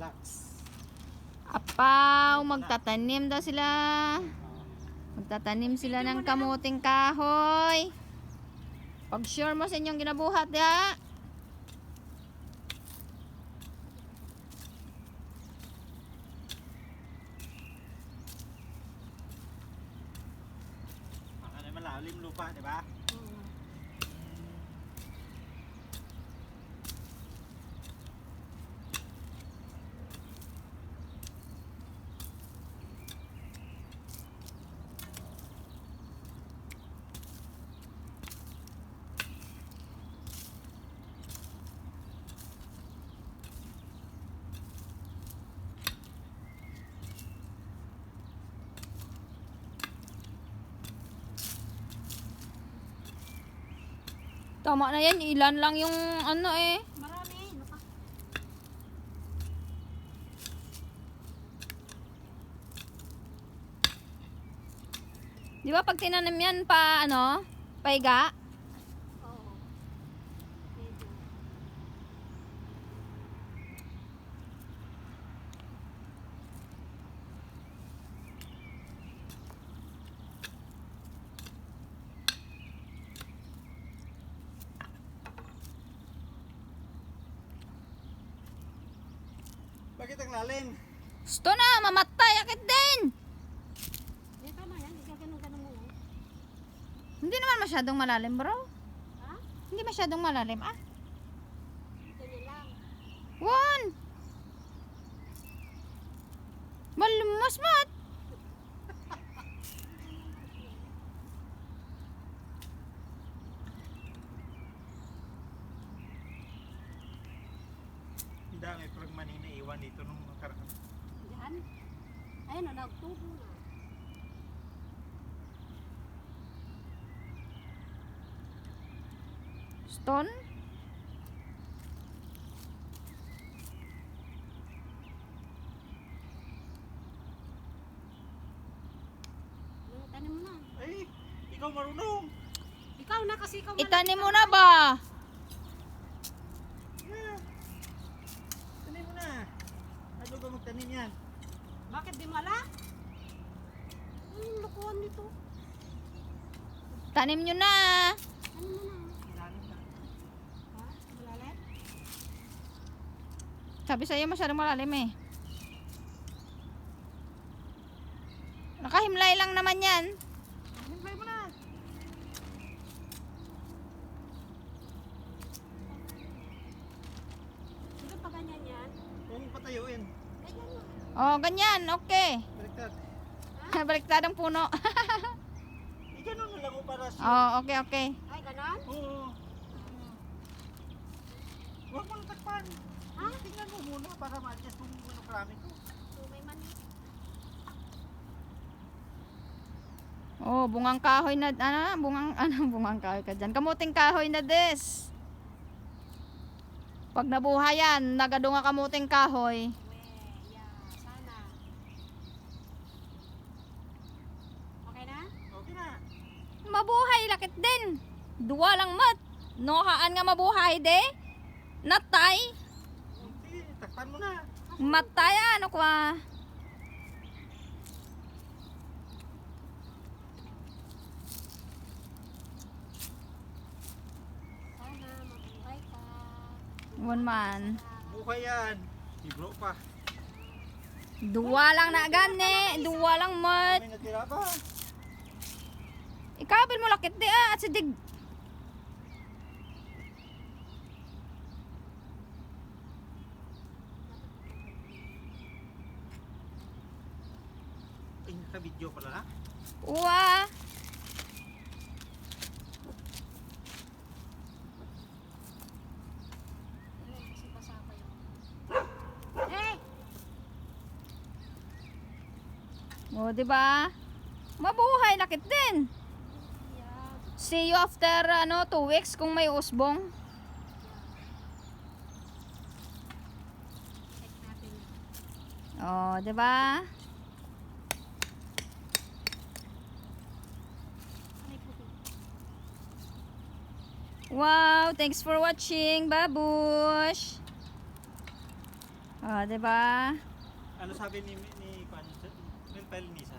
relax. Apaw, magtatanim daw sila. Magtatanim sila ng kamuting kahoy. Pag sure mo sa inyong ginabuhat, ya. Ano malalim lupa, di ba? Tama na yan, ilan lang yung ano eh. Marami. Naka. Di ba pag tinanim yan pa ano, paiga? Oo. Medyo. Bakit ang lalim? Gusto na, mamatay, akit din. Eh, tama yan. Ganun mo. Hindi naman masyadong malalim, bro. Ha? Hindi masyadong malalim, ah. Ganyan lang. One. Malumas mat. Ang dami parang manina iwan dito nung nakaraan. Diyan. Ayun, nagtubo na. Stone. Tanim mo na. Ay, ikaw marunong. Ikaw na kasi ikaw Itanim mo na ba? Yeah. Tanim mo na. Ano ba magtanim yan? Bakit di mala? Lukuhan nito. Tanim nyo na. Ano mo na? Ilalim na. Ha? Malalim? Sabi sa'yo masyadong malalim eh. Nakahimlay lang naman yan. Hintay mo na. Ito pa ganyan yan. Huwag mong patayuin. Ganyan lang. Oh, ganyan. Okay. Baliktad. Baliktad ang puno. Ganun na lang mo para sa... Oh, okay, okay. Ay, ganon? Oo. Huwag mo natakpan. Ha? Tingnan mo muna para ma-adjust kung ano karami ko. So, may mani. Oh, bungang kahoy na bungang kahoy ka dyan. Kamuting kahoy na des. Pag nabuhay yan, nagadunga kamuting kahoy. Yeah, sana. Okay na? Okay na. Mabuhay lakit din. Duwa lang mat. Nohaan nga mabuhay de. Natay. Sige, takpan mo na. Matay ano kwa. Sana mabuhay ka. One man. Buhay yan. Si bro pa. Duwa lang na gani. Duwa lang mat. May natira ba? Ikabil mo lakit di at sidig. Ay, naka-video pala na. Uwa. Ano, kasi pasapa yun. Hey! O, di ba? Mabuhay lakit din. Yeah. See you after 2 weeks kung may usbong. Check natin yun. Oh, 'di ba? May puti. Wow, thanks for watching, babush. Oh, 'di ba? Ano sabi ni Kwan? Mel Pelinisa?